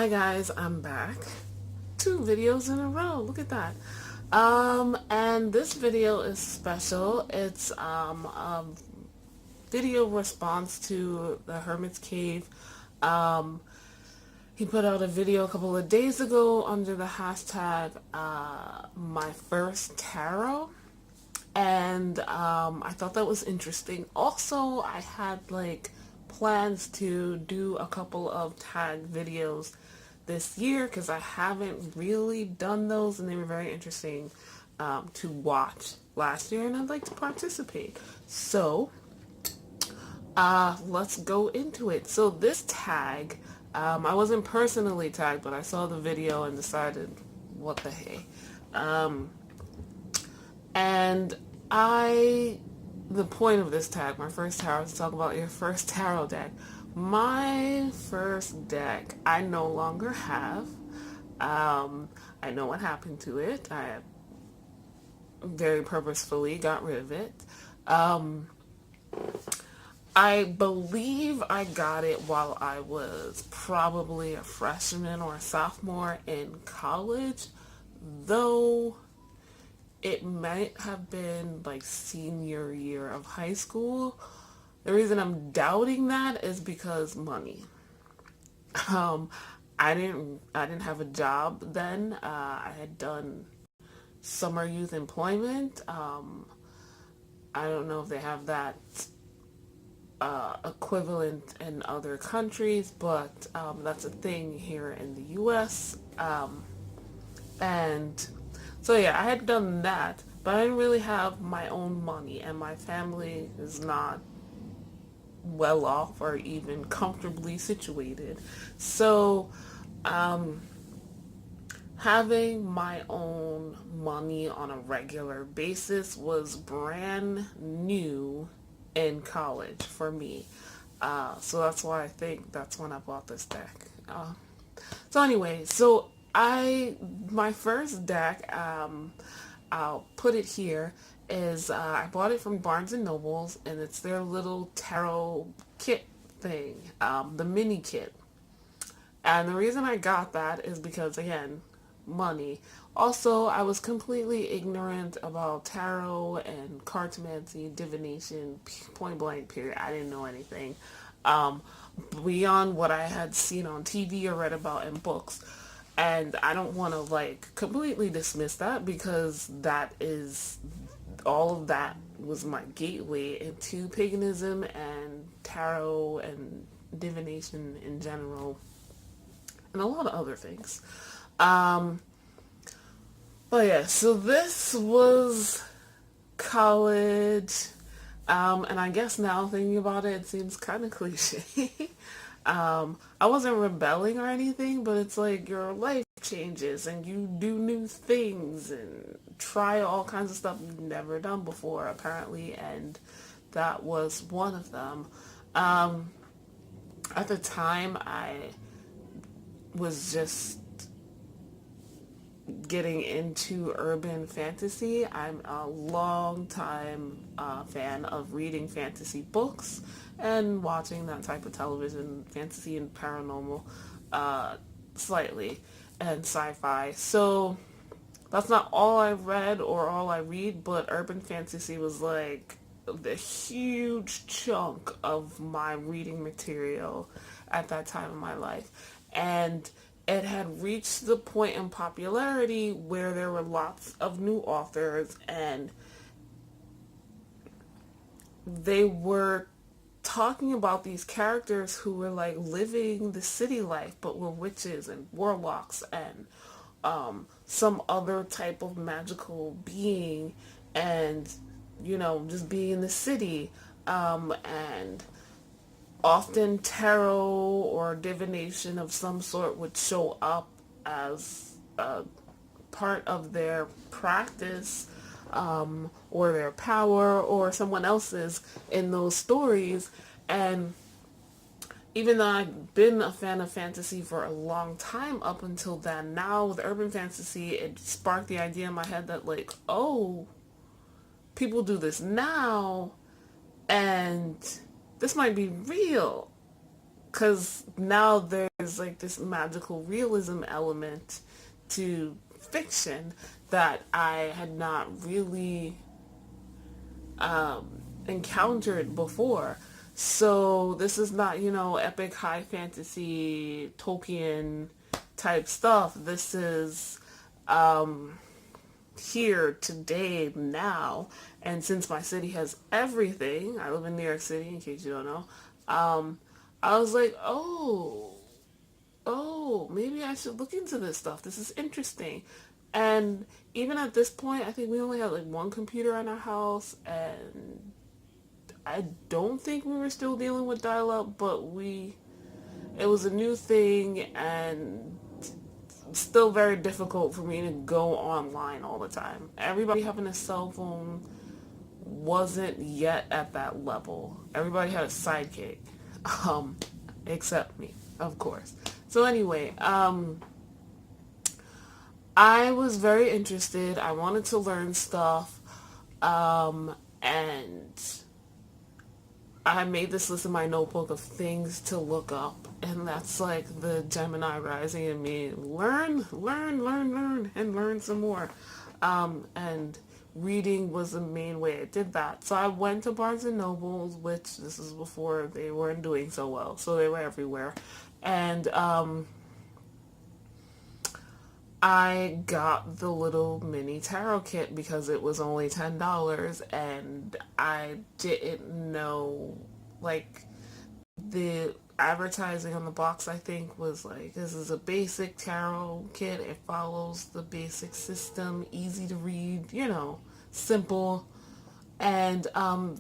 Hi guys, I'm back. 2 videos in a row. Look at that. And this video is special. It's a video response to the Hermit's Cave. He put out a video a couple of days ago under the hashtag my first tarot. And I thought that was interesting. Also, I had plans to do a couple of tag videos this year because I haven't really done those, and they were very interesting to watch last year, and I'd like to participate. So let's go into it. So this tag, I wasn't personally tagged, but I saw the video and decided, what the hey. And the point of this tag, my first tarot, is to talk about your first tarot deck. My first deck, I no longer have. I know what happened to it. I very purposefully got rid of it. I believe I got it while I was probably a freshman or a sophomore in college, though it might have been senior year of high school. The reason I'm doubting that is because money. I didn't have a job then. I had done summer youth employment. I don't know if they have that equivalent in other countries, but that's a thing here in the U.S. And so yeah, I had done that, but I didn't really have my own money, and my family is not well off or even comfortably situated. So having my own money on a regular basis was brand new in college for me. So that's why I think that's when I bought this deck. So anyway, so my first deck, I'll put it here, is I bought it from Barnes & Nobles, and it's their little tarot kit thing, the mini kit. And the reason I got that is because, again, money. Also, I was completely ignorant about tarot and cartomancy, divination, point blank period. I didn't know anything beyond what I had seen on TV or read about in books. And I don't want to completely dismiss that, because that is, all of that was my gateway into paganism and tarot and divination in general, and a lot of other things. But yeah, so this was college, and I guess now thinking about it, it seems kind of cliche. I wasn't rebelling or anything, but it's your life changes and you do new things and try all kinds of stuff you've never done before, apparently, and that was one of them. At the time, I was just getting into urban fantasy. I'm a long time fan of reading fantasy books and watching that type of television, fantasy and paranormal, slightly, and sci-fi. So that's not all I read or all I read, but urban fantasy was the huge chunk of my reading material at that time in my life. And it had reached the point in popularity where there were lots of new authors, and they were talking about these characters who were living the city life, but were witches and warlocks and some other type of magical being, and just being in the city, and often tarot or divination of some sort would show up as a part of their practice, or their power, or someone else's in those stories. And even though I've been a fan of fantasy for a long time up until then, now with urban fantasy, it sparked the idea in my head that oh, people do this now, and this might be real. because now there's like this magical realism element to fiction that I had not really encountered before. So this is not, epic high fantasy Tolkien type stuff. This is here today now. And since my city has everything, I live in New York City in case you don't know, I was like, maybe I should look into this stuff. This is interesting. And even at this point, I think we only had like one computer in our house, and I don't think we were still dealing with dial-up, but it was a new thing, and still very difficult for me to go online all the time. Everybody having a cell phone wasn't yet at that level. Everybody had a sidekick, except me, of course. So anyway, I was very interested. I wanted to learn stuff, and I made this list in my notebook of things to look up, and that's like the Gemini rising in me. Learn, and learn some more. And reading was the main way I did that. So I went to Barnes and Nobles, which this is before they weren't doing so well, so they were everywhere. And I got the little mini tarot kit because it was only $10, and I didn't know, like, the advertising on the box, I think, was like, this is a basic tarot kit. It follows the basic system, easy to read, simple. And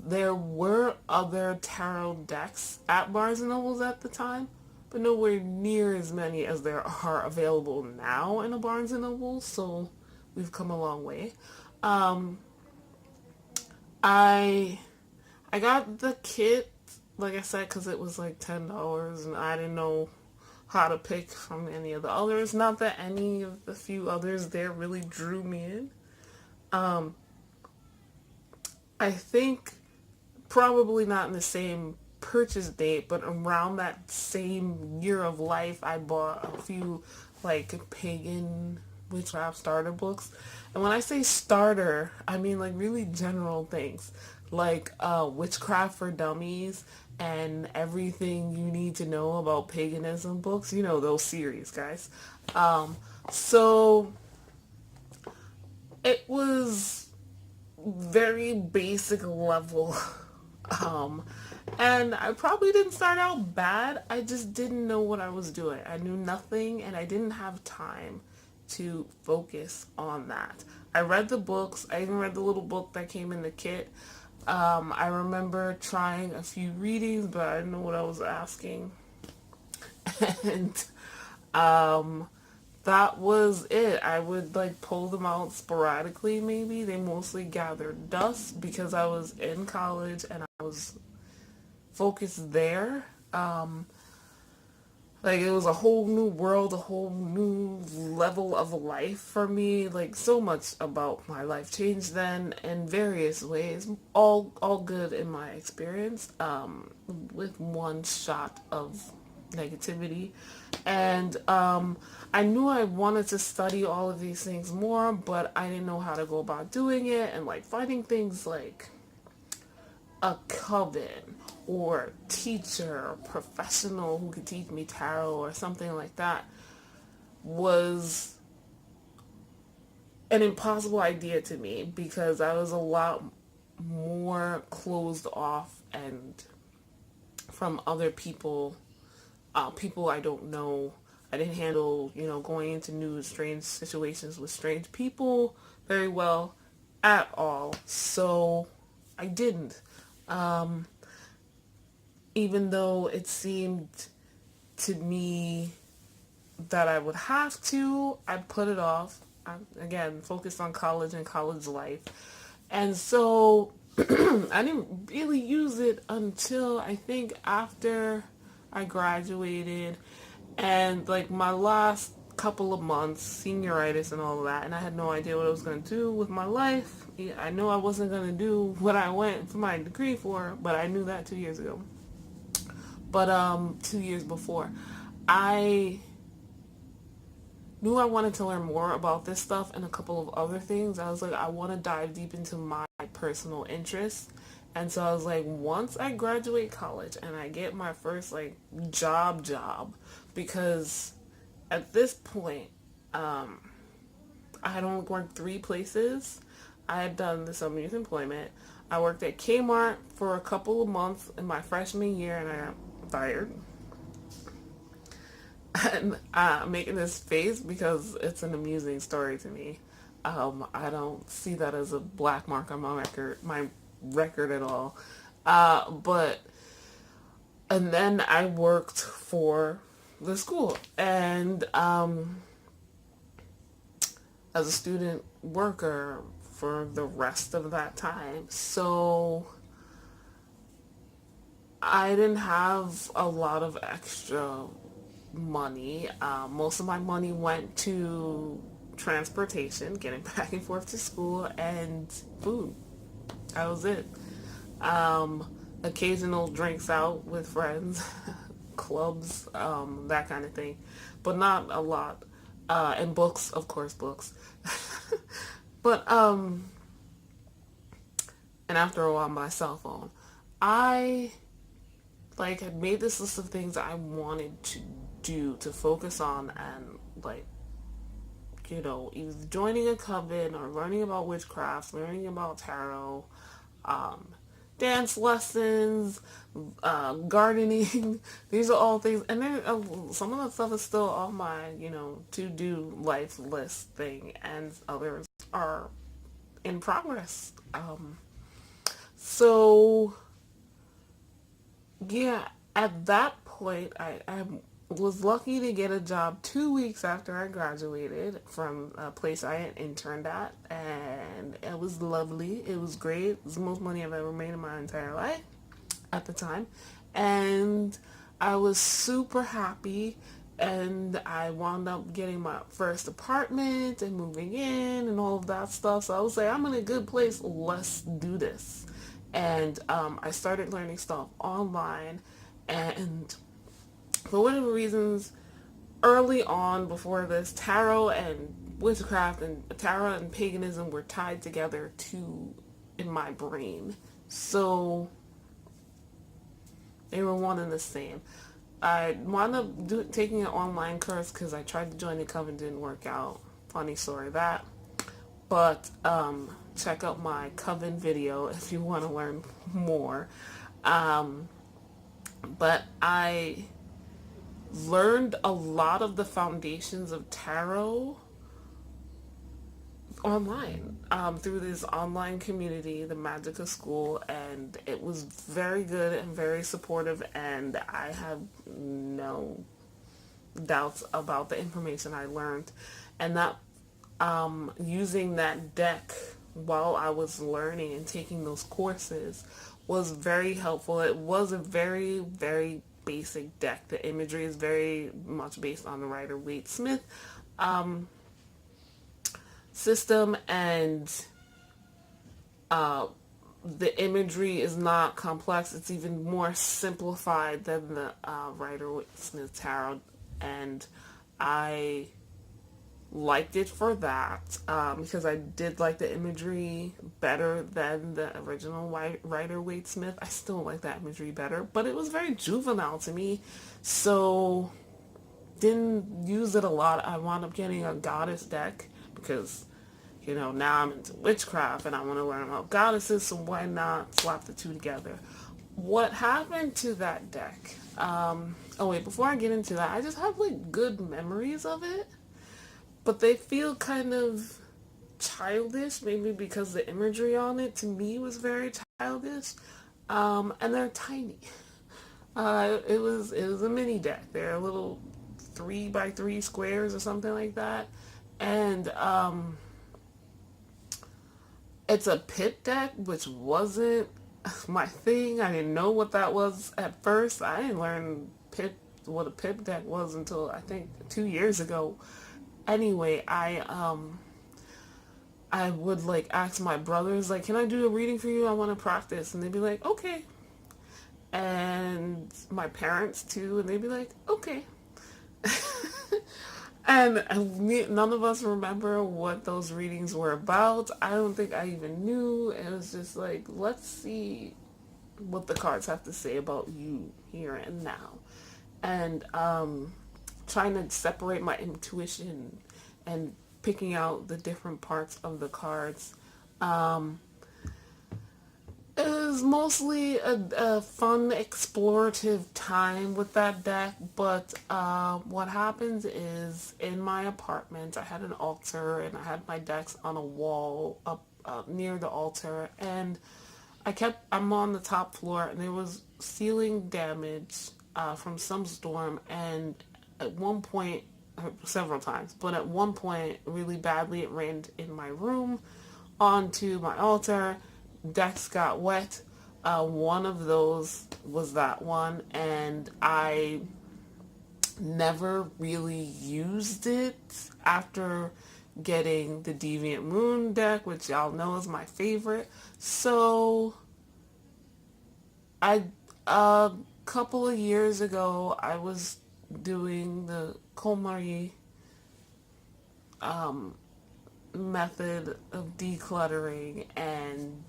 there were other tarot decks at Barnes and Nobles at the time, but nowhere near as many as there are available now in a Barnes and Noble. So we've come a long way. I got the kit, like I said, because it was like $10, and I didn't know how to pick from any of the others. Not that any of the few others there really drew me in. I think probably not in the same purchase date, but around that same year of life, I bought a few like pagan witchcraft starter books. And when I say starter, I mean like really general things like Witchcraft for Dummies and Everything You Need to Know About Paganism books. Those series, guys. So it was very basic level. And I probably didn't start out bad. I just didn't know what I was doing. I knew nothing, and I didn't have time to focus on that. I read the books. I even read the little book that came in the kit. I remember trying a few readings, but I didn't know what I was asking. And that was it. I would like pull them out sporadically, maybe. They mostly gathered dust because I was in college and I was focused there. Like it was a whole new world, a whole new level of life for me. Like so much about my life changed then in various ways. All good in my experience, with one shot of negativity. And I knew I wanted to study all of these things more, but I didn't know how to go about doing it, and like finding things like a coven or teacher or professional who could teach me tarot or something like that was an impossible idea to me because I was a lot more closed off and from other people, people I don't know. I didn't handle, going into new strange situations with strange people very well at all. So I didn't. Even though it seemed to me that I would have to, I put it off. I, again, focused on college and college life. And so I didn't really use it until I think after I graduated and like my last couple of months, senioritis and all of that, and I had no idea what I was going to do with my life. I knew I wasn't going to do what I went for my degree for, but I knew that 2 years ago. But 2 years before, I knew I wanted to learn more about this stuff and a couple of other things. I was like, I want to dive deep into my personal interests. And so I was like, once I graduate college and I get my first like job, because at this point, I had only worked 3 places. I had done the summer youth employment. I worked at Kmart for a couple of months in my freshman year and I got fired. And I'm making this face because it's an amusing story to me. I don't see that as a black mark on my record at all. But and then I worked for the school and as a student worker for the rest of that time. So I didn't have a lot of extra money. Most of my money went to transportation, getting back and forth to school, and food. That was it. Occasional drinks out with friends, clubs, that kind of thing, but not a lot. And books, of course, books. But and after a while, my cell phone. I like had made this list of things I wanted to do to focus on and like either joining a coven or learning about witchcraft, learning about tarot, um, dance lessons, gardening. These are all things, and then some of the stuff is still on my to do life list thing, and others are in progress. So yeah, at that point, I was lucky to get a job 2 weeks after I graduated from a place I had interned at, and it was lovely. It was great. It was the most money I've ever made in my entire life at the time, and I was super happy. And I wound up getting my first apartment and moving in and all of that stuff. So I was like, I'm in a good place. Let's do this. And I started learning stuff online, and for whatever reasons, early on before this, tarot and witchcraft and tarot and paganism were tied together too in my brain. So they were one and the same. I wound up taking an online course because I tried to join the coven, didn't work out. Funny story that. But check out my coven video if you want to learn more. But I learned a lot of the foundations of tarot online, through this online community, the Magica School, and it was very good and very supportive, and I have no doubts about the information I learned. And that using that deck while I was learning and taking those courses was very helpful. It was a very, very basic deck. The imagery is very much based on the Rider-Waite-Smith system, and the imagery is not complex. It's even more simplified than the Rider-Waite-Smith tarot, and I liked it for that, because I did like the imagery better than the original Rider-Waite-Smith. I still like that imagery better, but it was very juvenile to me, so didn't use it a lot. I wound up getting a goddess deck because now I'm into witchcraft and I want to learn about goddesses, so why not slap the two together? What happened to that deck? Oh wait, before I get into that, I just have like good memories of it, but they feel kind of childish, maybe because the imagery on it to me was very childish, and they're tiny. It was a mini deck. They're a little 3x3 squares or something like that, and it's a pip deck, which wasn't my thing. I didn't know what that was at first. I didn't learn what a pip deck was until I think 2 years ago. Anyway, I would like ask my brothers, like, can I do a reading for you? I want to practice. And they'd be like, okay. and my parents too, and they'd be like, okay. And none of us remember what those readings were about. I don't think I even knew. It was just like, let's see what the cards have to say about you here and now. And trying to separate my intuition and picking out the different parts of the cards. It was mostly a fun, explorative time with that deck, but what happens is, in my apartment, I had an altar, and I had my decks on a wall up near the altar, and I'm on the top floor, and there was ceiling damage from some storm, and at one point, several times, but at one point, really badly, it rained in my room onto my altar. Decks got wet. One of those was that one, and I never really used it after getting the Deviant Moon deck, which y'all know is my favorite. So a couple of years ago, I was doing the KonMari method of decluttering and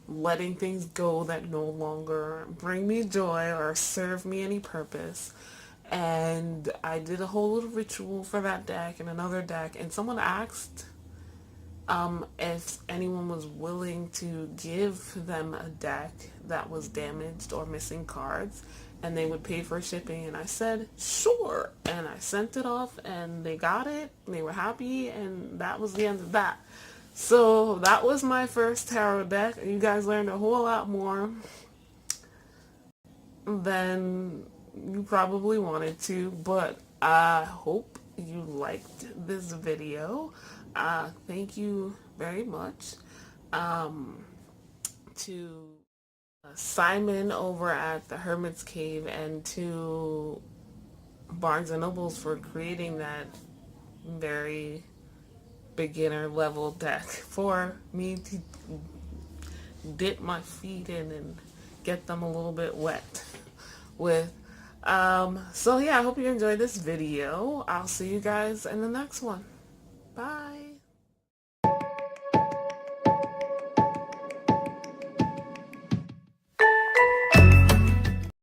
letting things go that no longer bring me joy or serve me any purpose. And I did a whole little ritual for that deck and another deck, and someone asked if anyone was willing to give them a deck that was damaged or missing cards, and they would pay for shipping, and I said sure, and I sent it off, and they got it, and they were happy, and that was the end of that. So that was my first tarot deck. You guys learned a whole lot more than you probably wanted to, but I hope you liked this video. Thank you very much to Simon over at the Hermit's Cave, and to Barnes and Nobles for creating that very beginner level deck for me to dip my feet in and get them a little bit wet with. So yeah, I hope you enjoyed this video. I'll see you guys in the next one.